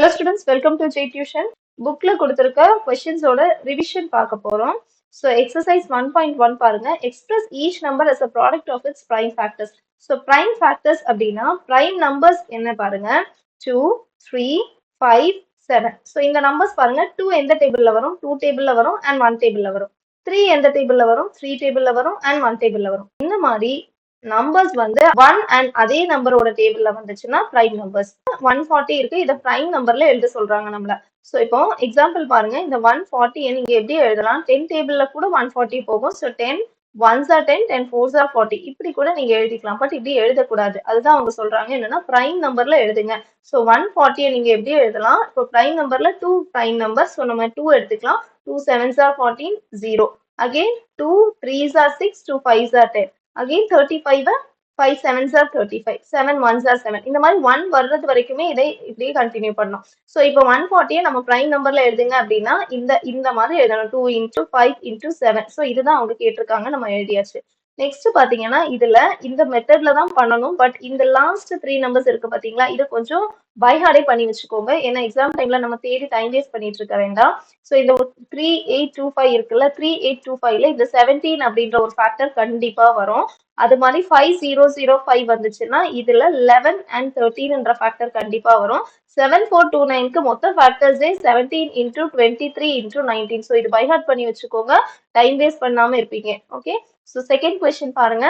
Hello students, welcome to J Tuition. Bookல கொடுத்திருக்க questions ஓட revision பார்க்க போறோம். So exercise 1.1 பாருங்க. Express each number as a product of its prime factors. So prime factors அப்படின்னா prime numbers என்ன பாருங்க 2, 3, 5, 7. So இந்த numbers பாருங்க 2 எந்த டேபிள்ல வரும் 2 டேபிள்ல வரும் and 1 டேபிள்ல வரும். 3 எந்த டேபிள்ல வரும் 3 டேபிள்ல வரும் and 1 டேபிள்ல வரும். இந்த மாதிரி நம்பர்ஸ் வந்து 1 அண்ட் அதே நம்பரோட டேபிள்ல வந்துச்சுன்னா பிரைம் நம்பர்ஸ் 140 இருக்கு இதை பிரைம் நம்பர்ல எழுத சொல்றாங்க நம்மள. ஸோ இப்போ எக்ஸாம்பிள் பாருங்க இந்த 140 நீங்க எப்படி எழுதலாம் 10 டேபிள்ல கூட 140 போகும். So 10 1s are 10 10 4s are 40 இப்படி கூட நீங்க எழுதிக்கலாம். பட் இப்படி எழுதக்கூடாது. அதுதான் அவங்க சொல்றாங்க என்னன்னா பிரைம் நம்பர்ல எழுதுங்க. ஸோ 140 நீங்க எப்படி எழுதலாம் இப்போ பிரைம் நம்பர்ல 2 பிரைம் நம்பர். ஸோ நம்ம 2 எடுத்துக்கலாம். 2 7s are 14 0. Again 2 3s are 6 2 5s are 10. Again 35 5 7s are 35 7 1s are 7 இந்த மாதிரி 1 வர்றது வரைக்குமே இதை இப்படியே கண்டினியூ பண்ணணும். ஸோ இப்போ 140 நம்ம பிரைம் நம்பர்ல எழுதுங்க அப்படின்னா இந்த மாதிரி எழுதணும் 2 into 5 into 7. ஸோ இதுதான் அவங்க கேட்டிருக்காங்க நம்ம எழுதியாச்சு. நெக்ஸ்ட் பாத்தீங்கன்னா இதுல இந்த மெத்தட்ல தான் பண்ணணும். பட் இந்த லாஸ்ட் 3 நம்பர்ஸ் இருக்கு பாத்தீங்களா இது கொஞ்சம் பைஹார்டே பண்ணி வச்சுக்கோங்க. ஏன்னா எக்ஸாம் டைம்ல நம்ம தேடி டைம் வேஸ்ட் பண்ணிட்டு இருக்க வேண்டாம். ஸோ இந்த 3825 இருக்குல்ல 3825ல இந்த 17 அப்படின்ற ஒரு ஃபேக்டர் கண்டிப்பா வரும். அது மாதிரி 5005 வந்துச்சுன்னா இதுல 11 and 13ன்ற ஃபேக்டர் கண்டிப்பா வரும். 7429க்கு மொத்த ஃபேக்டர்ஸே 17 into 23 into 19. ஸோ இது பைஹார்ட் பண்ணி வச்சுக்கோங்க. டைம் வேஸ்ட் பண்ணாம இருப்பீங்க. ஓகே. ஸோ செகண்ட் கொஸ்டின் பாருங்க.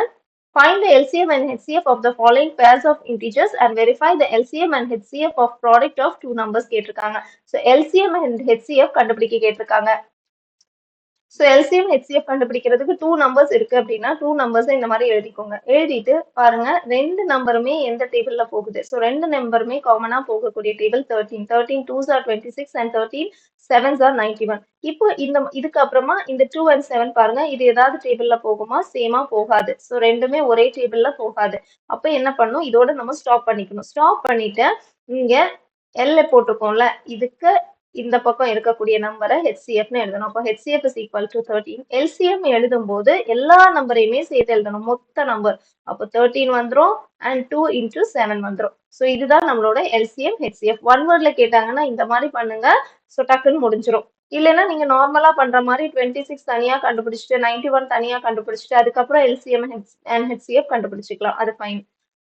Find the LCM and HCF of the following pairs of integers and verify the LCM and HCF of product of two numbers கேட்டிருக்காங்க. So LCM and HCF கண்டுபிடிக்க கேட்டிருக்காங்க. So LCM HCF கண்டுபிடிக்கிறதுக்கு 2 numbers இருக்கு அப்படின்னா 2 numbers இந்த மாதிரி எழுதிக்கோங்க. எழுதிட்டு பாருங்க ரெண்டு நம்பருமே எந்த டேபிள்ல போகுது. ஸோ ரெண்டு நம்பருமே காமனா போகக்கூடிய table 13. 13 2s are 26 and 13 7s are 91. இப்போ இதுக்கு அப்புறமா இந்த 2 and 7 பாருங்க இது ஏதாவது டேபிள்ல போகுமா சேமா போகாது. ஸோ ரெண்டுமே ஒரே டேபிள்ல போகாது. அப்ப என்ன பண்ணும் இதோட நம்ம ஸ்டாப் பண்ணிக்கணும். ஸ்டாப் பண்ணிட்டு இங்க எல்ல போட்டிருக்கோம்ல இதுக்கு இந்த பக்கம் இருக்கக்கூடிய நம்பரை ஹெச்சிஎஃப்னு எழுதணும். அப்போ HCF is equal to 13. LCM எழுதும் போது எல்லா நம்பரையுமே சேர்த்து எழுதணும் மொத்த நம்பர். அப்போ 13 வந்துடும் அண்ட் 2 into 7 வந்துடும். ஸோ இதுதான் நம்மளோட எல்சிஎம் ஹெச்சிஎஃப். ஒன் வேர்ட்ல கேட்டாங்கன்னா இந்த மாதிரி பண்ணுங்க. ஸோ டக்குன்னு முடிஞ்சிடும். இல்லைன்னா நீங்க நார்மலா பண்ற மாதிரி 26 தனியா கண்டுபிடிச்சிட்டு 91 தனியா கண்டுபிடிச்சிட்டு அதுக்கப்புறம் எல்சிஎம் அண்ட் ஹெச்சிஎஃப் கண்டுபிடிச்சிக்கலாம். அது ஃபைன்.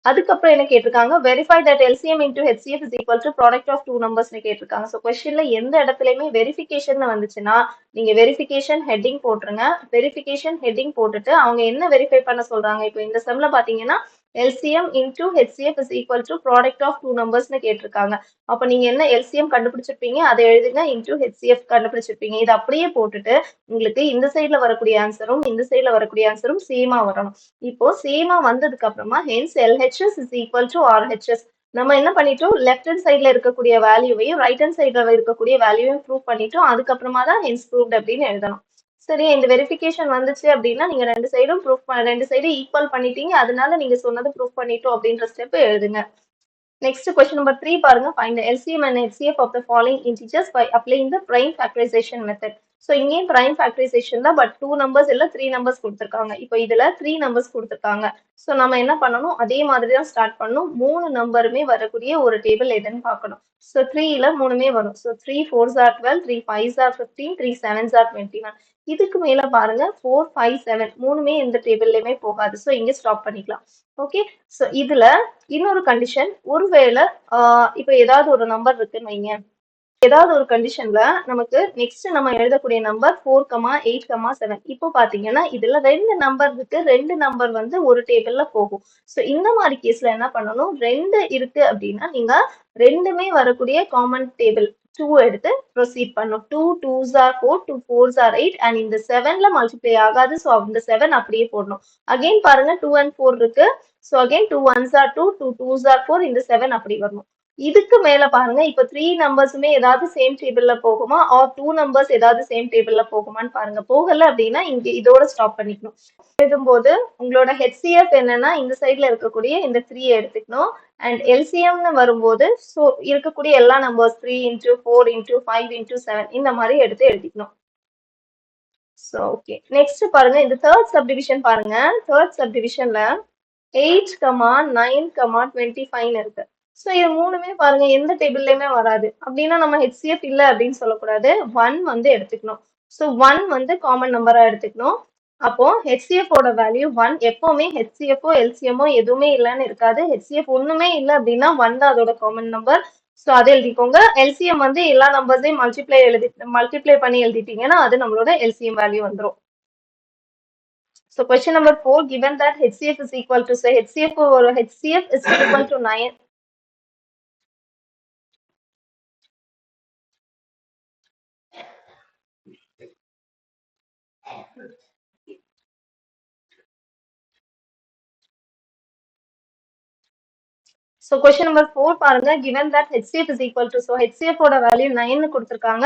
அதுக்கப்புறம் என்ன கேட்டிருக்காங்க verify that LCM into HCF is equal to product of 2 நம்பர்ஸ்னு கேட்டிருக்காங்க. ஸோ கொஸ்டின்ல எந்த இடத்துலயுமே வெரிஃபிகேஷன் வந்துச்சுன்னா நீங்க வெரிஃபிகேஷன் ஹெட்டிங் போட்டுருங்க. வெரிஃபிகேஷன் ஹெட்டிங் போட்டுட்டு அவங்க என்ன வெரிஃபை பண்ண சொல்றாங்க இப்போ இந்த செம்ல பாத்தீங்கன்னா LCM into HCF is equal to product of 2 numbers-னு கேட்டிருக்காங்க. அப்ப நீங்க என்ன LCM கண்டுபிடிச்சிருப்பீங்க அதை எழுதுங்க into HCF கண்டுபிடிச்சிருப்பீங்க. இது அப்படியே போட்டுட்டு உங்களுக்கு இந்த சைடுல வரக்கூடிய ஆன்சரும் இந்த சைடுல வரக்கூடிய ஆன்சரும் சேமா வரணும். இப்போ சேமா வந்ததுக்கு அப்புறமா hence LHS is equal to RHS. நம்ம என்ன பண்ணிட்டோம் லெஃப்ட் ஹேண்ட் சைட்ல இருக்கக்கூடிய வேல்யூவையும் ரைட் ஹேண்ட் சைட்ல இருக்கக்கூடிய வேல்யூவையும் ப்ரூவ் பண்ணிட்டோம். அதுக்கப்புறமா தான் hence proved அப்படின்னு எழுதணும். சரி இந்த வெரிஃபிகேஷன் வந்துச்சு அப்படின்னா நீங்க ரெண்டு சைடும் ரெண்டு சைடும் ஈக்குவல் பண்ணிட்டீங்க. அதனால நீங்க சொன்னது ப்ரூஃப் பண்ணிட்டோம் அப்படின்ற ஸ்டெப் எழுதுங்க. நெக்ஸ்ட் கொஸ்டின் நம்பர் 3 பாருங்க. Find LCM and HCF of the following integers by applying the prime factorization method. So இங்கேயும் prime factorization தான். பட் 2 நம்பர்ஸ் இல்லை 3 நம்பர்ஸ் கொடுத்துருக்காங்க. இப்போ இதுல 3 நம்பர்ஸ் கொடுத்துருக்காங்க. ஸோ நம்ம என்ன பண்ணணும் அதே மாதிரி தான் ஸ்டார்ட் பண்ணணும். 3 நம்பருமே வரக்கூடிய ஒரு டேபிள் எதுன்னு பார்க்கணும். ஸோ 3ல 3மே வரும். So 3 4s are 12 3 5s are 15 3 7s are 21. இதுக்கு மேல பாருங்க 4 5 7 மூணுமே எந்த டேபிள்லயுமே போகாது. ஸோ இங்க ஸ்டாப் பண்ணிக்கலாம். ஓகே. ஸோ இதுல இன்னொரு கண்டிஷன் ஒருவேளை இப்போ ஏதாவது ஒரு நம்பர் இருக்குன்னு வைங்க. ஏதாவது ஒரு கண்டிஷன்ல நமக்கு நெக்ஸ்ட் நம்ம எழுதக்கூடிய நம்பர் 4, 8, 7. இப்போ பாத்தீங்கன்னா இதுல ரெண்டு நம்பர் இருக்கு. ரெண்டு நம்பர் வந்து ஒரு டேபிள்ல போகும். ஸோ இந்த மாதிரி கேஸ்ல என்ன பண்ணணும் ரெண்டு இருக்கு அப்படின்னா நீங்க ரெண்டுமே வரக்கூடிய காமன் டேபிள் 2 எடுத்து ப்ரொசீட் பண்ணும். 2 2s are 4 2 4s are 8 and இந்த 7ல மல்டிப்ளை ஆகாது. ஸோ இந்த 7 அப்படியே போடணும். அகைன் பாருங்க 2 and 4 இருக்கு. So again 2 1s are 2 2 2s are 4 இந்த 7 அப்படி வரணும். இதுக்கு மேல பாருங்க இப்ப 3 நம்பர்ஸுமே ஏதாவது சேம் டேபிள்ல போகுமா ஆர் 2 நம்பர்ஸ் ஏதாவது சேம் டேபிள்ல போகுமான்னு பாருங்க. போகல அப்படின்னா இங்க இதோட ஸ்டாப் பண்ணிக்கணும். எழுதும்போது உங்களோட HCF என்னன்னா இந்த சைட்ல இருக்கக்கூடிய இந்த 3 எடுத்துக்கணும். அண்ட் LCMனு வரும்போது ஸோ இருக்கக்கூடிய எல்லா நம்பர்ஸ் 3 into 4 into 5 into 7 இந்த மாதிரி எடுத்து எழுதிக்கணும். So okay. நெக்ஸ்ட் பாருங்க இந்த தேர்ட் சப்டிவிஷன் பாருங்க. தேர்ட் சப்டிவிஷன்ல 8, 9, 25 இருக்கு. ஸோ இது மூணுமே பாருங்க எந்த டேபிள்லயுமே வராது. அப்படின்னா நம்ம ஹெச்சிஎஃப் இல்லை அப்படின்னு சொல்லக்கூடாது. 1 வந்து எடுத்துக்கணும். ஸோ 1 வந்து காமன் நம்பரா எடுத்துக்கணும். அப்போ ஹெச்சிஎஃப் ஓட வேல்யூ 1. எப்பவுமே ஹெச்சிஎஃப்ஓ எல்சிஎம்ஓ எதுவுமே இல்லைன்னு இருக்காது. ஹெச்சிஎஃப் ஒண்ணுமே இல்லை அப்படின்னா 1 தான் அதோட காமன் நம்பர். ஸோ அதை எழுதிக்கோங்க. எல்சிஎம் வந்து எல்லா நம்பர்ஸையும் மல்டிப்ளை பண்ணி எழுதிட்டீங்கன்னா அது நம்மளோட எல்சிஎம் வேல்யூ வந்துரும். So question number 4, given that HCF is equal to, say HCF is equal to 9. So question number 4 பாருங்க, given that HCF is equal to, so HCF ஓட வேல்யூ 9 கொடுத்திருக்காங்க.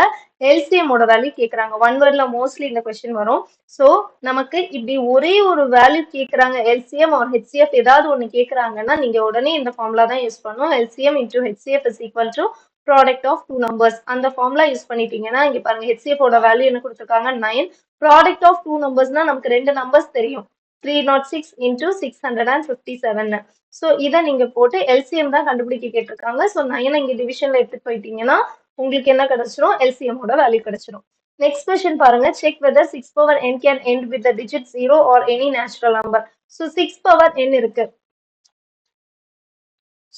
LCM ஓட வேல்யூ கேக்குறாங்க. One வேர்ட்ல mostly இந்த question வரும். So நமக்கு இப்படி ஒரே ஒரு வேல்யூ கேக்குறாங்க, LCM or HCF ஏதாவது ஒண்ணு கேக்குறாங்கன்னா நீங்க உடனே இந்த ஃபார்முலா தான் யூஸ் பண்ணணும். LCM into HCF is equal to product of two numbers. அந்த ஃபார்முலா யூஸ் பண்ணிட்டீங்கன்னா இங்க பாருங்க HCF ஓட வேல்யூ என்ன கொடுத்திருக்காங்க 9. ப்ராடக்ட் ஆஃப் டூ நம்பர்ஸ்னா நமக்கு ரெண்டு நம்பர்ஸ் தெரியும். 306 into 657. ஸோ இதை நீங்க போட்டு எல்சிஎம் தான் கண்டுபிடிக்க கேட்டிருக்காங்க. ஸோ 9 இங்க டிவிஷன்ல எடுத்துட்டு போயிட்டீங்கன்னா உங்களுக்கு என்ன கிடைச்சிரும், எல்சிஎம் ஓட வேல்யூ கிடைச்சிரும். நெக்ஸ்ட் கொஸ்டின் பாருங்க, check weather 6 power n can end with the digit 0 or any natural number. So 6 power n இருக்கு.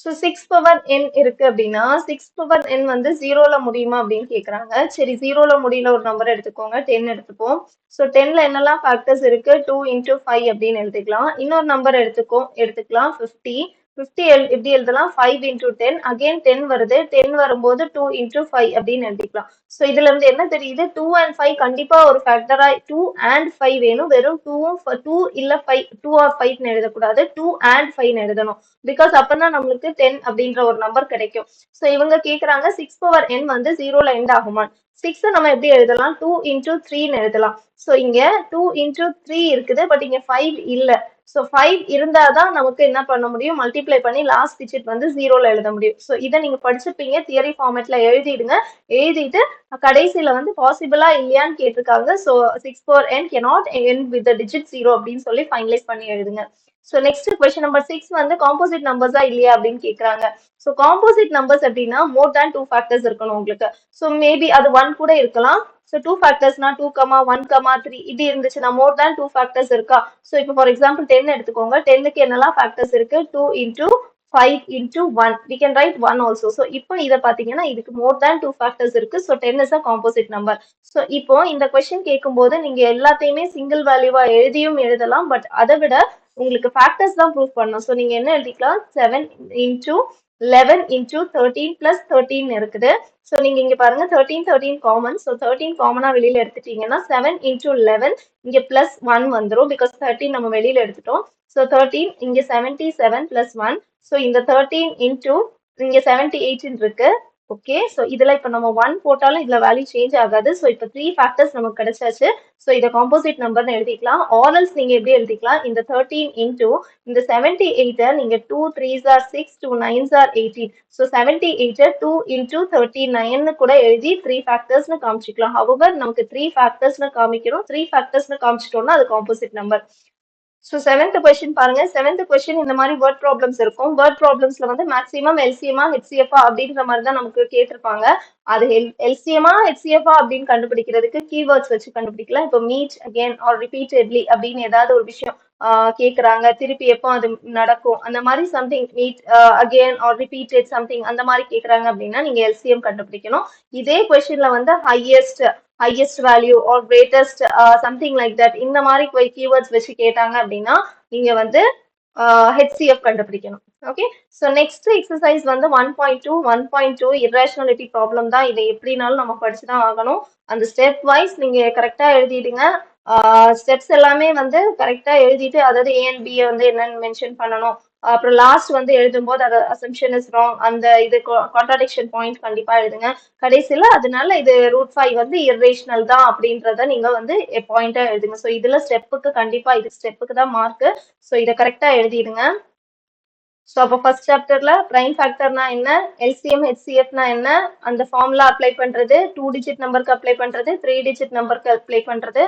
ஸோ 6 power n இருக்கு அப்படின்னா 6 power n வந்து 0ல முடியுமா அப்படின்னு கேக்குறாங்க. சரி 0ல முடியல ஒரு நம்பர் எடுத்துக்கோங்க, 10 எடுத்துப்போம். ஸோ 10ல என்னெல்லாம் ஃபேக்டர்ஸ் இருக்கு, 2 into 5 அப்படின்னு எடுத்துக்கலாம். இன்னொரு நம்பர் எடுத்துக்கலாம் 50. 50 எப்படி எழுதலாம், 5 into 10. அகைன் 10 வருது, 10 வரும்போது 2 into 5 அப்படின்னு எழுதிக்கலாம். ஸோ இதுல இருந்து என்ன தெரியுது, 2 and 5 கண்டிப்பா ஒரு ஃபேக்டரா 2 and 5 வேணும். வெறும் 2 இல்ல 5, 2 or 5 எழுதக்கூடாது, 2 and 5 எழுதணும். பிகாஸ் அப்பதான் நம்மளுக்கு 10 அப்படின்ற ஒரு நம்பர் கிடைக்கும். ஸோ இவங்க கேக்குறாங்க 6 power n வந்து 0ல எண்ட் ஆகுமா. 6 நம்ம எப்படி எழுதலாம், 2 into 3ன்னு எழுதலாம். ஸோ இங்க 2 into 3 இருக்குது, பட் இங்க 5 இல்ல. ஸோ 5 இருந்தாதான் நமக்கு என்ன பண்ண முடியும், மல்டிப்ளை பண்ணி லாஸ்ட் டிஜிட் வந்து 0ல எழுத முடியும். ஸோ இதை நீங்க படிச்சிருப்பீங்க, தியரி ஃபார்மேட்ல எழுதிடுங்க. எழுதிட்டு கடைசியில வந்து பாசிபிளா இல்லையான்னு கேட்டிருக்காங்க. So 6 power n cannot end with the digit 0 அப்படின்னு சொல்லி ஃபைனலைஸ் பண்ணி எழுதுங்க. ஸோ நெக்ஸ்ட் கொஸ்டின் நம்பர் 6 வந்து காம்போசிட் நம்பர்ஸா இல்லையா அப்படின்னு கேட்குறாங்க. ஸோ காம்போசிட் நம்பர்ஸ் அப்படின்னா மோர் தேன் 2 ஃபேக்டர்ஸ் இருக்கணும் உங்களுக்கு. ஸோ மேபி அது 1 கூட இருக்கலாம். ஸோ 2 ஃபேக்டர்ஸ்னா 2, 1, 3 இப்படி இருந்துச்சுன்னா மோர் தேன் 2 ஃபேக்டர்ஸ் இருக்கா. ஸோ இப்போ ஃபார் எக்ஸாம்பிள் 10 எடுத்துக்கோங்க. 10க்கு என்னெல்லாம் ஃபேக்டர்ஸ் இருக்கு, 2 into 5 into 1. We can write 1 also. So இப்போ இதை பார்த்தீங்கன்னா இதுக்கு more than 2 factors இருக்கு. So 10 is a composite number. So இப்போ இந்த கொஸ்டின் கேட்கும்போது நீங்க எல்லாத்தையுமே சிங்கிள் வேல்யூவா எழுதியும் எழுதலாம். பட் அதை விட உங்களுக்கு ஃபேக்டர்ஸ் தான் ப்ரூவ் பண்ணணும். ஸோ நீங்க என்ன எழுதிக்கலாம், 7 into 11 into 13 plus 13 இருக்குது. ஸோ நீங்க இங்க பாருங்க 13 காமன். ஸோ 13 காமனா வெளியில எடுத்துட்டீங்கன்னா 7 into 11 இங்க பிளஸ் 1 வந்துடும். பிகாஸ் 13 நம்ம வெளியில எடுத்துட்டோம். ஸோ 13 இங்க 77 plus 1. ஸோ இந்த 13 into இங்க 78 இருக்கு. ஓகே, ஸோ இதுல இப்போ நம்ம 1 போட்டாலும் இதுல வேல்யூ சேஞ்ச் ஆகாது. ஸோ இப்போ 3 ஃபேக்டர்ஸ் நமக்கு கிடைச்சாச்சு. ஸோ இதை காம்போசிட் நம்பர்னு எழுதிக்கலாம். ஆர்எல்ஸ் நீங்க எப்படி எழுதிக்கலாம், இந்த 13 into இந்த 78 நீங்க 2 3s are 6, 2 9s are 18. So 78 2 into 39 கூட எழுதி 3 ஃபேக்டர்ஸ்னு காமிச்சிக்கலாம். ஹவவர் நமக்கு 3 ஃபேக்டர்ஸ்னு காமிக்கிறோம். 3 ஃபேக்டர்ஸ்னு காமிச்சிட்டோம்னா அது composite number. So 7th question பாருங்க. 7th கொஸ்டின் இந்த மாதிரி வேர்ட் ப்ராப்ளம்ஸ் இருக்கும். வேர்ட் ப்ராப்ளம்ஸ்ல வந்து மேக்ஸிமம் எல்சிஎம்ஆ ஹெச்சிஎஃப்ஆ அப்படின்ற மாதிரி தான் நமக்கு கேட்டிருப்பாங்க. அது எல்சிஎம்ஆ ஹெச்சிஎஃப்ஆ அப்படின்னு கண்டுபிடிக்கிறதுக்கு கீவேர்ட்ஸ் வச்சு கண்டுபிடிக்கலாம். இப்போ மீட் அகேன் ஆர் ரிப்பீட்டட்லி அப்படின்னு ஏதாவது ஒரு விஷயம் கேக்குறாங்க, திருப்பி எப்போ அது நடக்கும், அந்த மாதிரி something meet again R repeated something அந்த மாதிரி கேக்குறாங்க அப்படின்னா நீங்க எல்சிஎம் கண்டுபிடிக்கணும். இதே கொஸ்டின்ல வந்து highest value or greatest something like that இந்த மாதிரி keywords வச்சு கேட்டாங்க அப்படின்னா நீங்க வந்து HCF கண்டுபிடிக்கணும். ஓகே, ஸோ நெக்ஸ்ட் எக்ஸசைஸ் வந்து 1.2 irrationality ப்ராப்ளம் தான். இதை எப்படினாலும் நம்ம படிச்சுதான் ஆகணும். அந்த ஸ்டெப் வைஸ் நீங்க கரெக்டா எழுதிடுங்க. ஸ்டெப்ஸ் எல்லாமே வந்து கரெக்டா எழுதிட்டு, அதாவது A and B வந்து என்னன்னு மென்ஷன் பண்ணணும். அப்புறம் லாஸ்ட் வந்து எழுதும்போது அது அசம்ஷன் இஸ் ராங், அந்த இது கான்ட்ராடிக்ஷன் பாயிண்ட் கண்டிப்பா எழுதுங்க. கடைசியில அதனால இது √5 வந்து இரேஷனல் தான் அப்படின்றத நீங்க வந்து பாயிண்டா எழுதுங்க. ஸோ இதுல ஸ்டெப்புக்கு கண்டிப்பா இது ஸ்டெப்புக்கு தான் மார்க். ஸோ இதை கரெக்டா எழுதிடுங்க. ஸோ அப்போ ஃபர்ஸ்ட் சாப்டர்ல பிரைம் ஃபேக்டர்னா என்ன, எல்சிஎம் ஹெச்சிஎஃப்னா என்ன, அந்த ஃபார்முலா அப்ளை பண்றது, 2 டிஜிட் நம்பருக்கு அப்ளை பண்றது, 3 டிஜிட் நம்பருக்கு அப்ளை பண்றது,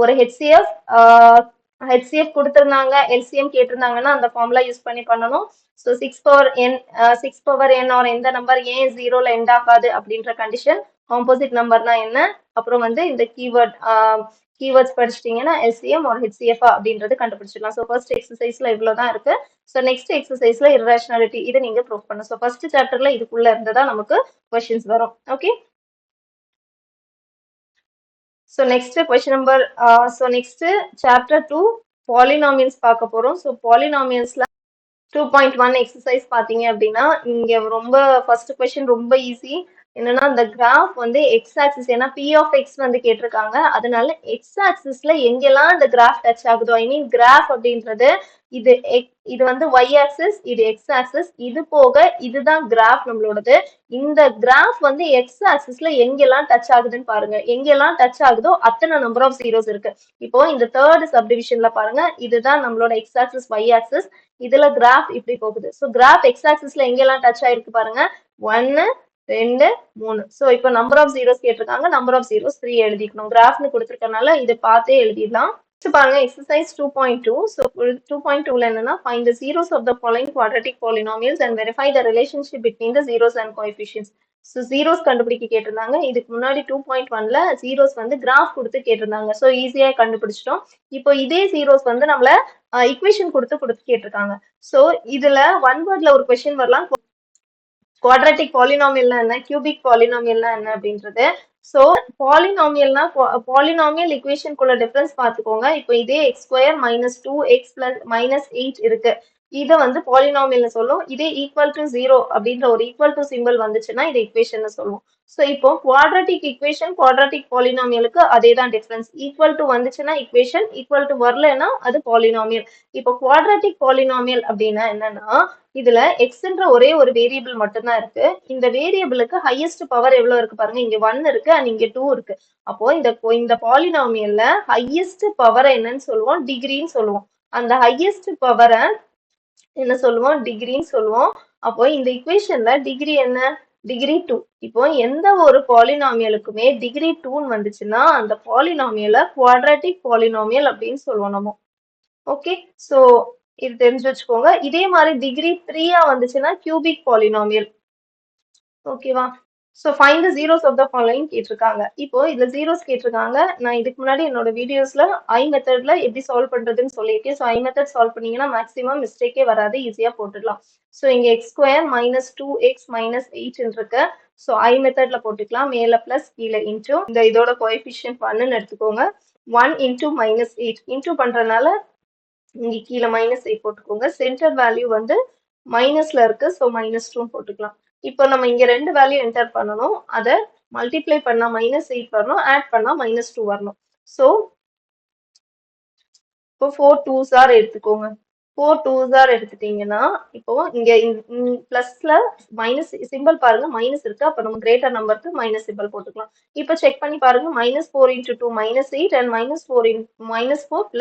ஒரு ஹெச்சிஎஃப் HCF கொடுத்திருந்தாங்க, LCM கேட்டிருந்தாங்கன்னா அந்த ஃபார்முலா யூஸ் பண்ணி பண்ணணும். ஸோ 6 power n ஆர் எந்த நம்பர் ஏன் ஜீரோல எண்ட் ஆகாது அப்படின்ற கண்டிஷன், காம்போசிட் நம்பர்னா என்ன, அப்புறம் வந்து இந்த கீவேர்ட்ஸ் படிச்சிட்டிங்கன்னா LCM ஆர் HCF அப்படின்றது கண்டுபிடிச்சிடலாம். ஸோ ஃபர்ஸ்ட் எக்ஸசைஸ்ல இவ்வளவுதான் இருக்கு. ஸோ நெக்ஸ்ட் எக்ஸசைஸ்ல இர்ரேஷனாலிட்டி இதை நீங்க ப்ரூவ் பண்ணணும். ஸோ ஃபர்ஸ்ட் சாப்டர்ல இதுக்குள்ள இருந்ததா நமக்கு கொஸ்டின்ஸ் வரும். Okay. So next question number, so next chapter 2 polynomials பார்க்க போறோம். So polynomialsல 2.1 எக்ஸசைஸ் பாத்தீங்க அப்படின்னா இங்க ரொம்ப ஃபர்ஸ்ட் கொஸ்டின் ரொம்ப ஈஸி. என்னன்னா இந்த கிராஃப் வந்து எக்ஸ் ஆக்சிஸ், ஏன்னா பி ஆஃப் எக்ஸ் வந்து கேட்டிருக்காங்க, அதனால எக்ஸ் ஆக்சிஸ்ல எங்கெல்லாம் இந்த கிராஃப் டச் ஆகுதோ, ஐ மீன் கிராஃப் அப்படின்றது இது இது வந்து ஒய் ஆக்சிஸ், இது எக்ஸ் ஆக்சிஸ், இது போக இதுதான் கிராஃப் நம்மளோடது. இந்த கிராஃப் வந்து எக்ஸ் ஆக்சிஸ்ல எங்கெல்லாம் டச் ஆகுதுன்னு பாருங்க. எங்கெல்லாம் டச் ஆகுதோ அத்தனை நம்பர் ஆஃப் ஜீரோஸ் இருக்கு. இப்போ இந்த தேர்ட் சப்டிவிஷன்ல பாருங்க, இதுதான் நம்மளோட எக்ஸ் ஆக்சிஸ், ஒய் ஆக்சிஸ், இதுல கிராஃப் இப்படி போகுது. ஸோ கிராஃப் எக்ஸ் ஆக்சிஸ்ல எங்கெல்லாம் டச் ஆயிருக்கு பாருங்க, 1 2 3. ஸோ இப்போ நம்பர் ஆஃப் ஜீரோஸ் கேட்டிருக்காங்க, நம்பர் ஆஃப் ஜீரோஸ் 3 எழுதிக்கணும். கிராஃப்னு கொடுத்துருக்கனால இதை பார்த்தே எழுதிடலாம். பாருங்க எக்ஸசைஸ் 2.2. ஸோ 2.2ல என்னன்னா find the zeros of the following quadratic polynomials and verify the relationship between the zeros and coefficients. So zeros கண்டுபிடிக்க கேட்டிருந்தாங்க. இதுக்கு முன்னாடி 2.1ல ஜீரோஸ் வந்து கிராஃப் கொடுத்து கேட்டிருந்தாங்க. ஸோ ஈஸியா கண்டுபிடிச்சிட்டோம். இப்போ இதே ஜீரோஸ் வந்து நம்மள ஈக்குவேஷன் கொடுத்து கேட்டிருக்காங்க. ஸோ இதுல ஒன் வேர்ட்ல ஒரு கொஸ்டின் வரலாம், குவாட்ராட்டிக் பாலினாமியல்னா என்ன, கியூபிக் பாலினாமியல்னா என்ன அப்படின்றது. ஸோ பாலினாமியல்னா பாலினாமியல் ஈக்குவேஷனுக்குள்ள டிஃபரன்ஸ் பார்த்துக்கோங்க. இப்போ இதே x² -2x -8 இருக்கு, இதை வந்து பாலினாமியல்னு சொல்லும். இதே ஈக்குவல் டு 0 அப்படின்ற ஒரு ஈக்குவல் டு சிம்பிள் வந்துச்சுன்னா இதை ஈக்குவேஷன் சொல்லுவோம். ஸோ இப்போ குவாட்ராட்டிக் ஈக்குவேஷன் குவாட்ராட்டிக் பாலினாமியலுக்கு அதே தான் டிஃபரன்ஸ். ஈக்குவல் டு வந்துச்சுன்னா ஈக்குவேஷன், ஈக்குவல் டு வரலன்னா அது பாலினாமியல். இப்போ குவாட்ராட்டிக் பாலினாமியல் அப்படின்னா என்னன்னா, இதுல எக்ஸ்ன்ற ஒரே ஒரு வேரியபிள் மட்டும்தான் இருக்கு. இந்த வேரியபிளுக்கு ஹையஸ்ட் பவர் எவ்வளவு இருக்கு பாருங்க, இங்க 1 இருக்கு அண்ட் இங்க 2 இருக்கு. அப்போ இந்த பாலினாமியல்ல ஹையஸ்ட் பவரை என்னன்னு சொல்லுவோம், டிகிரின்னு சொல்லுவோம். அந்த ஹையஸ்ட் பவரை என்ன சொல்லுவோம், டிகிரின்னு சொல்லுவோம். அப்போ இந்த இக்குவேஷன்ல டிகிரி என்ன, டிகிரி 2. இப்போ எந்த ஒரு பாலினாமியலுக்குமே டிகிரி 2 வந்துச்சுன்னா அந்த பாலினாமியலை குவாட்ராட்டிக் பாலினாமியல் அப்படின்னு சொல்லுவோம் நம்ம. ஓகே, சோ இது தெரிஞ்சு வச்சுக்கோங்க. இதே மாதிரி டிகிரி 3 வந்துச்சுன்னா கியூபிக் பாலினாமியல். ஓகேவா. So find the zeros of the following கேட்டிருக்காங்க. இப்போ இதுல ஜீரோஸ் கேட்டிருக்காங்க. நான் இதுக்கு முன்னாடி என்னோட வீடியோஸ்ல ஐ மெத்தட்ல எப்படி சால்வ் பண்றதுன்னு சொல்லியிருக்கேன். ஸோ ஐ மெத்தட் சால்வ் பண்ணீங்கன்னா மேக்ஸிமம் மிஸ்டேக்கே வராது, ஈஸியா போட்டுடலாம். ஸோ இங்க x² -2x -8 இருக்கு. ஸோ ஐ மெத்தட்ல போட்டுக்கலாம். மேல பிளஸ் கீழே இன்டூ, இந்த இதோட கோஎஃபிஷியன்ட் 1ன்னு எடுத்துக்கோங்க. 1 இன்டூ -8 இன்டூ பண்றதுனால இங்க கீழே -8 போட்டுக்கோங்க. சென்டர் வேல்யூ வந்து மைனஸ்ல இருக்கு, ஸோ -2 போட்டுக்கலாம். இப்போ நம்ம இங்க ரெண்டு வேல்யூ என்டர் பண்ணணும். அதை மல்டிப்ளை பண்ணா -8 வரணும், ஆட் பண்ணா -2 வரணும். ஸோ இப்போ 4 2s எடுத்துக்கோங்க. 4 2s எடுத்துட்டீங்கன்னா இப்போ இங்க பிளஸ்ல மைனஸ் சிம்பிள் பாருங்க, மைனஸ் இருக்கு. அப்ப நம்ம கிரேட்டர் நம்பருக்கு மைனஸ் சிம்பிள் போட்டுக்கலாம். இப்போ செக் பண்ணி பாருங்க, -4 × 2 -8 அண்ட் -4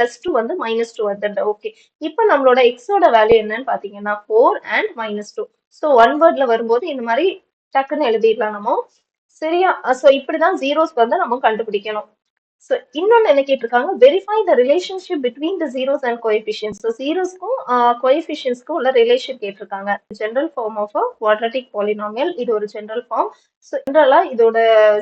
+2 வந்து -2 வந்துடுது. ஓகே, இப்போ நம்மளோட எக்ஸோட வேல்யூ என்னன்னு பாத்தீங்கன்னா 4 அண்ட் -2. ஸோ ஒன் வேர்ட்ல வரும்போது இந்த மாதிரி டக்குன்னு எழுதிடலாம் நம்ம. சரியா. ஸோ இப்படிதான் ஜீரோஸ் வந்து நம்ம கண்டுபிடிக்கணும். ஸோ இன்னொன்னு என்ன கேட்டிருக்காங்க, verify the relationship between the zeros and coefficients. So ஜீரோஸ்க்கும் கோஎஃபிஷியன்ட்ஸ்க்கும் உள்ள ரிலேஷன் கேட்டிருக்காங்க. General form of a quadratic polynomial, இது ஒரு ஜென்ரல் ஃபார்ம். ஸோ ஜென்ரலா இதோட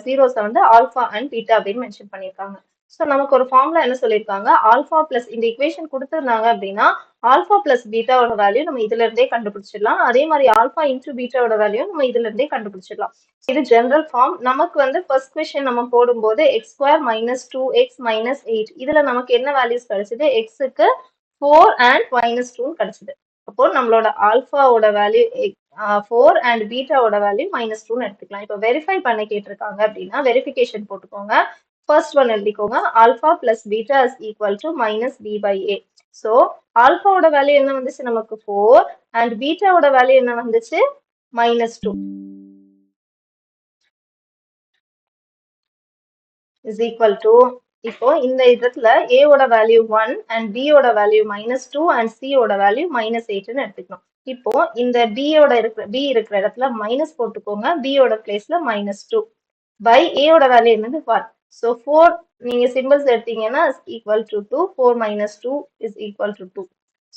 ஜீரோஸை வந்து ஆல்ஃபா அண்ட் பீட்டா அப்படின்னு மென்ஷன் பண்ணியிருக்காங்க. ஸோ நமக்கு ஒரு ஃபார்ம்ல என்ன சொல்லியிருக்காங்க, ஆல்ஃபா பிளஸ் இந்த இக்குவேஷன் கொடுத்துருந்தாங்க அப்படின்னா ஆல்ஃபா பிளஸ் பீட்டாவோட வேல்யூ நம்ம இதுல இருந்தே கண்டுபிடிச்சிடலாம். அதே மாதிரி ஆல்ஃபா இன்டூ பீட்டாவோட வேல்யூ நம்ம இதுல இருந்தே கண்டுபிடிச்சிடலாம். இது ஜெனரல் ஃபார்ம். நமக்கு வந்து ஃபர்ஸ்ட் கொஸ்டின் நம்ம போடும்போது x² -2x -8, இதுல நமக்கு என்ன வேல்யூஸ் கிடைச்சது, எக்ஸுக்கு 4 அண்ட் -2 கிடைச்சது. அப்போ நம்மளோட ஆல்ஃபாவோட வேல்யூ 4 அண்ட் பீட்டாவோட வேல்யூ -2 எடுத்துக்கலாம். இப்போ வெரிஃபை பண்ண கேட்டிருக்காங்க அப்படின்னா வெரிஃபிகேஷன் போட்டுக்கோங்க. ஃபர்ஸ்ட் ஒன் எழுதிக்கோங்க, alpha plus beta is equal to -b/a. So ஆல்ஃபாவோட வேல்யூ என்ன வந்துச்சு நமக்கு 4 அண்ட் பீட்டாவோட வேல்யூ என்ன வந்துச்சு -2 is equal to, இப்போ இந்த இடத்துல a ஓட வேல்யூ 1 and b ஓட வேல்யூ -2 and c ஓட வேல்யூ -8ன்னு எடுத்துக்கணும். இப்போ இந்த b இருக்கிற இடத்துல மைனஸ் போட்டுக்கோங்க, b ஓட பிளேஸ்ல -2 by a ஓட வேல்யூ என்னது 1. ஸோ 4 நீங்க சிம்பிள்ஸ் எடுத்தீங்கன்னா equal to 2, 4 minus 2 is equal to 2.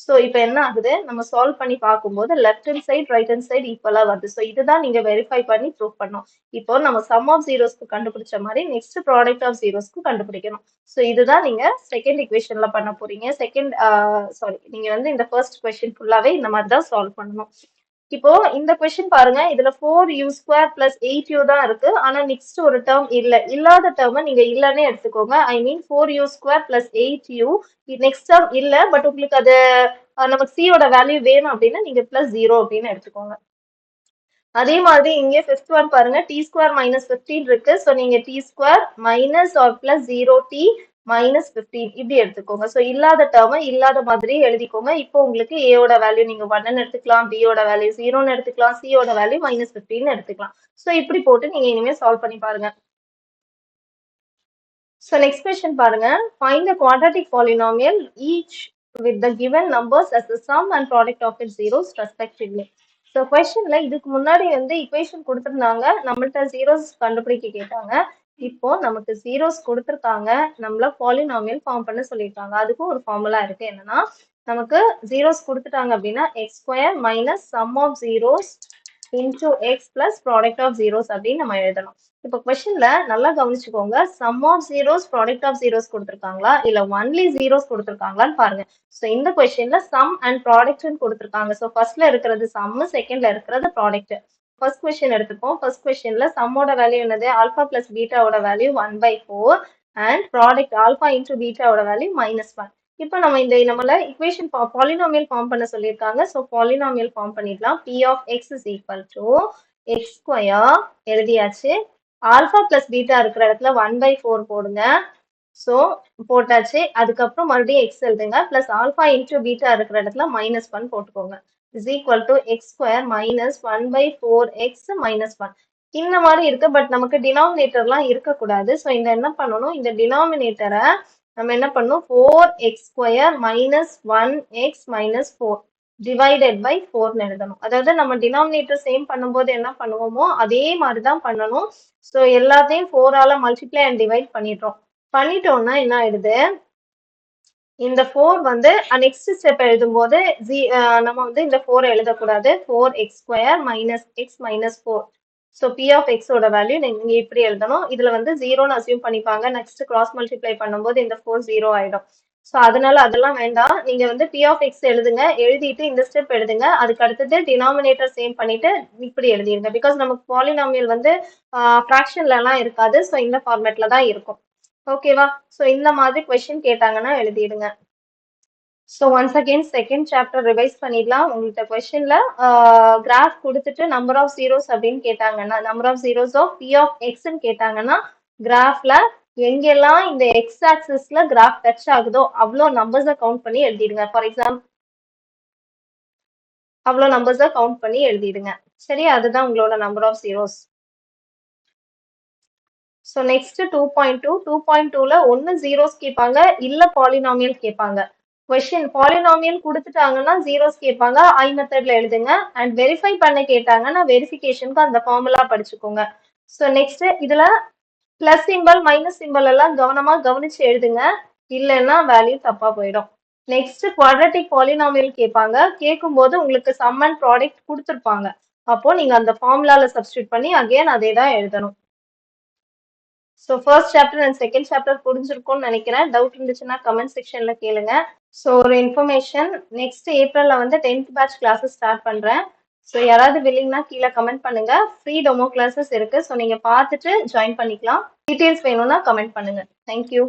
So இப்போ என்ன ஆகுது, நம்ம சால்வ் பண்ணி பார்க்கும்போது left hand side right hand side ஈக்குவலா வருது. ஸோ இதுதான் நீங்க வெரிஃபை பண்ணி ப்ரூவ் பண்ணணும். இப்போ நம்ம சம் ஆஃப் ஜீரோஸ்க்கு கண்டுபிடிச்ச மாதிரி நெக்ஸ்ட் ப்ராடக்ட் ஆஃப் ஜீரோஸ்க்கு கண்டுபிடிக்கணும். ஸோ இதுதான் நீங்க செகண்ட் இக்குவேஷன்ல பண்ண போறீங்க. நீங்க வந்து இந்த ஃபர்ஸ்ட் கொஸ்டின் ஃபுல்லாவே இந்த மாதிரி தான் சால்வ் பண்ணணும். இப்போ இந்த கொஸ்டின் பாருங்க, இதுல 4u² பிளஸ் 8u தான் இருக்கு. ஆனா நெக்ஸ்ட் ஒரு டேர்ம் இல்லாத டேர்மை நீங்க இல்லன்னே எடுத்துக்கோங்க. ஐ மீன் 4u² plus 8u next term இல்ல, பட் உங்களுக்கு அது நமக்கு c யோட வேல்யூ வேணும் அப்படின்னா நீங்க பிளஸ் 0 அப்படின்னு எடுத்துக்கோங்க. அதே மாதிரி இங்கே ஃபிஃப்த் ஒன் பாருங்க, t² மைனஸ் 15 இருக்கு. ஸோ நீங்க t² minus R plus 0t minus 15 இப்படி எடுத்துக்கோங்க. ஸோ இல்லாத டேர்மை இல்லாத மாதிரி எழுதிக்கோங்க. இப்போ உங்களுக்கு ஏயோட வேல்யூ நீங்க 1 எடுத்துக்கலாம், பியோட வேல்யூ 0 எடுத்துக்கலாம், சியோட வேல்யூ மைனஸ் 15 எடுத்துக்கலாம். ஸோ இப்படி போட்டு நீங்க இனிமே சால்வ் பண்ணி பாருங்க. ஸோ நெக்ஸ்ட் கொஸ்டின் பாருங்க, find the quadratic polynomial each with the given numbers as the sum and product of its zeros respectively. So கொஸ்டின்ல இதுக்கு முன்னாடி வந்து இக்குவேஷன் கொடுத்துருந்தாங்க, நம்மள்ட்ட ஜீரோஸ் கண்டுபிடிக்க கேட்டாங்க. இப்போ நமக்கு ஜீரோஸ் கொடுத்துருக்காங்க, நம்மள பாலினாமியல் ஃபார்ம் பண்ண சொல்லியிருக்காங்க. அதுக்கும் ஒரு ஃபார்முலா இருக்கு. என்னன்னா, நமக்கு ஜீரோஸ் கொடுத்துட்டாங்க அப்படின்னா x² minus sum of zeros into X plus product of zeros அப்படின்னு நம்ம எழுதணும். இப்போ கொஸ்டின்ல நல்லா கவனிச்சுக்கோங்க, sum of zeros product of zeros கொடுத்துருக்காங்களா இல்ல ஒன்லி ஜீரோஸ் கொடுத்துருக்காங்களான்னு பாருங்க. ஸோ இந்த கொஸ்டின்ல சம் அண்ட் ப்ராடக்ட்னு கொடுத்துருக்காங்க. ஸோ ஃபர்ஸ்ட்ல இருக்கிறது சம், செகண்ட்ல இருக்கிறது ப்ராடக்ட். ஃபர்ஸ்ட் கொஸ்டின் எடுத்துப்போம். ஃபர்ஸ்ட் கொஸ்டின்ல சம்மோட வேல்யூ என்னது, ஆல்பா பிளஸ் பீட்டாவோட value 1/4 and product alpha into பீட்டாவோட வேல்யூ -1. இப்போ நம்ம நம்மள இக்குவேஷன் பாலினாமியல் ஃபார்ம் பண்ண சொல்லியிருக்காங்க. ஸோ பாலினாமியல் ஃபார்ம் பண்ணிடலாம். p of x is equal to x² எழுதியாச்சு. ஆல்பா பிளஸ் பீட்டா இருக்கிற இடத்துல 1/4 போடுங்க. ஸோ போட்டாச்சு. அதுக்கப்புறம் மறுபடியும் எக்ஸ் எழுதுங்க. பிளஸ் ஆல்பா இன்டூ பீட்டா இருக்கிற இடத்துல -1 போட்டுக்கோங்க. Is equal to x² minus 1/4x -1. இந்த மாதிரி இருக்கு, பட் நமக்கு டினாமினேட்டர்லாம் இருக்கக்கூடாது. ஸோ இந்த என்ன பண்ணணும், இந்த டினாமினேட்டரை நம்ம என்ன பண்ணணும், 4x² minus 1x minus 4 divided by 4 எழுதணும். அதாவது நம்ம டினாமினேட்டர் சேம் பண்ணும்போது என்ன பண்ணுவோமோ அதே மாதிரி தான் பண்ணணும். ஸோ எல்லாத்தையும் 4ஆல மல்டிப்ளை அண்ட் டிவைட் பண்ணிட்டோம்னா என்ன ஆயிடுது, இந்த 4 வந்து நெக்ஸ்ட் ஸ்டெப் எழுதும்போது நம்ம வந்து இந்த 4 எழுதக்கூடாது. 4x² minus X minus 4. So p of x ஓட வேல்யூ நீங்க இப்படி எழுதணும். இதுல வந்து 0ன்னு அசியூம் பண்ணிப்பாங்க. நெக்ஸ்ட் கிராஸ் மல்டிப்ளை பண்ணும்போது இந்த 4 0 ஆயிடும். ஸோ அதனால அதெல்லாம் வேண்டாம். நீங்க வந்து p of x எழுதுங்க, எழுதிட்டு இந்த ஸ்டெப் எழுதுங்க. அதுக்கு அடுத்தது டினாமினேட்டர் சேம் பண்ணிட்டு இப்படி எழுதிருங்க. பிகாஸ் நமக்கு பாலினாமியல் வந்து ஃப்ராக்ஷன்ல எல்லாம் இருக்காது. ஸோ இந்த ஃபார்மேட்ல தான் இருக்கும். ஓகேவா? ஸோ இந்த மாதிரி கொஸ்டின் கேட்டாங்கன்னா எழுதிடுங்க. So once again second chapter revise பண்ணிடலாம். உங்கள்கிட்ட கொஸ்டின்ல கிராஃப் கொடுத்துட்டு நம்பர் ஆஃப் ஜீரோஸ் அப்படின்னு கேட்டாங்கன்னா, number of zeros of p of xன்னு கேட்டாங்கன்னா, கிராஃப்ல எங்கெல்லாம் இந்த எக்ஸ் ஆக்சிஸ்ல கிராஃப் டச் ஆகுதோ அவ்வளோ நம்பர்ஸை கவுண்ட் பண்ணி எழுதிடுங்க. ஃபார் எக்ஸாம்பிள் அவ்வளோ நம்பர்ஸை கவுண்ட் பண்ணி எழுதிடுங்க. சரி, அதுதான் உங்களோட number of zeros. So next 2.2. 2.2ல ஒன்னு ஜீரோஸ் கேட்பாங்க, இல்ல பாலினாமியல் கேட்பாங்க. கொஸ்டின் பாலினாமியல் கொடுத்துட்டாங்கன்னா ஜீரோஸ் கேட்பாங்க, ஐ மெத்தட்ல எழுதுங்க. அண்ட் வெரிஃபை பண்ண கேட்டாங்கன்னா வெரிஃபிகேஷனுக்கு அந்த ஃபார்முலா படிச்சுக்கோங்க. ஸோ நெக்ஸ்ட் இதுல பிளஸ் சிம்பிள் மைனஸ் சிம்பிள் எல்லாம் கவனமா கவனிச்சு எழுதுங்க, இல்லைன்னா வேல்யூ தப்பா போயிடும். நெக்ஸ்ட் குவாட்ராட்டிக் பாலினாமியல் கேட்பாங்க. கேட்கும்போது உங்களுக்கு சம் அண்ட் ப்ராடக்ட் கொடுத்துருப்பாங்க. அப்போ நீங்க அந்த ஃபார்முலால சப்ஸ்டியூட் பண்ணி அகைன் அதே தான் எழுதணும். So first chapter and second chapter புரிஞ்சிருக்கும்னு நினைக்கிறேன். டவுட் இருந்துச்சுன்னா கமெண்ட் செக்ஷன்ல கேளுங்க. ஸோ ஒரு இன்ஃபர்மேஷன், நெக்ஸ்ட் ஏப்ரல்ல வந்து 10th பேட்ச் கிளாஸஸ் ஸ்டார்ட் பண்றேன். ஸோ யாராவது வில்லிங்னா கீழே கமெண்ட் பண்ணுங்க. ஃப்ரீ டெமோ கிளாஸஸ் இருக்கு. ஸோ நீங்க பார்த்துட்டு ஜாயின் பண்ணிக்கலாம். டீடைல்ஸ் வேணும்னா கமெண்ட் பண்ணுங்க. தேங்க்யூ.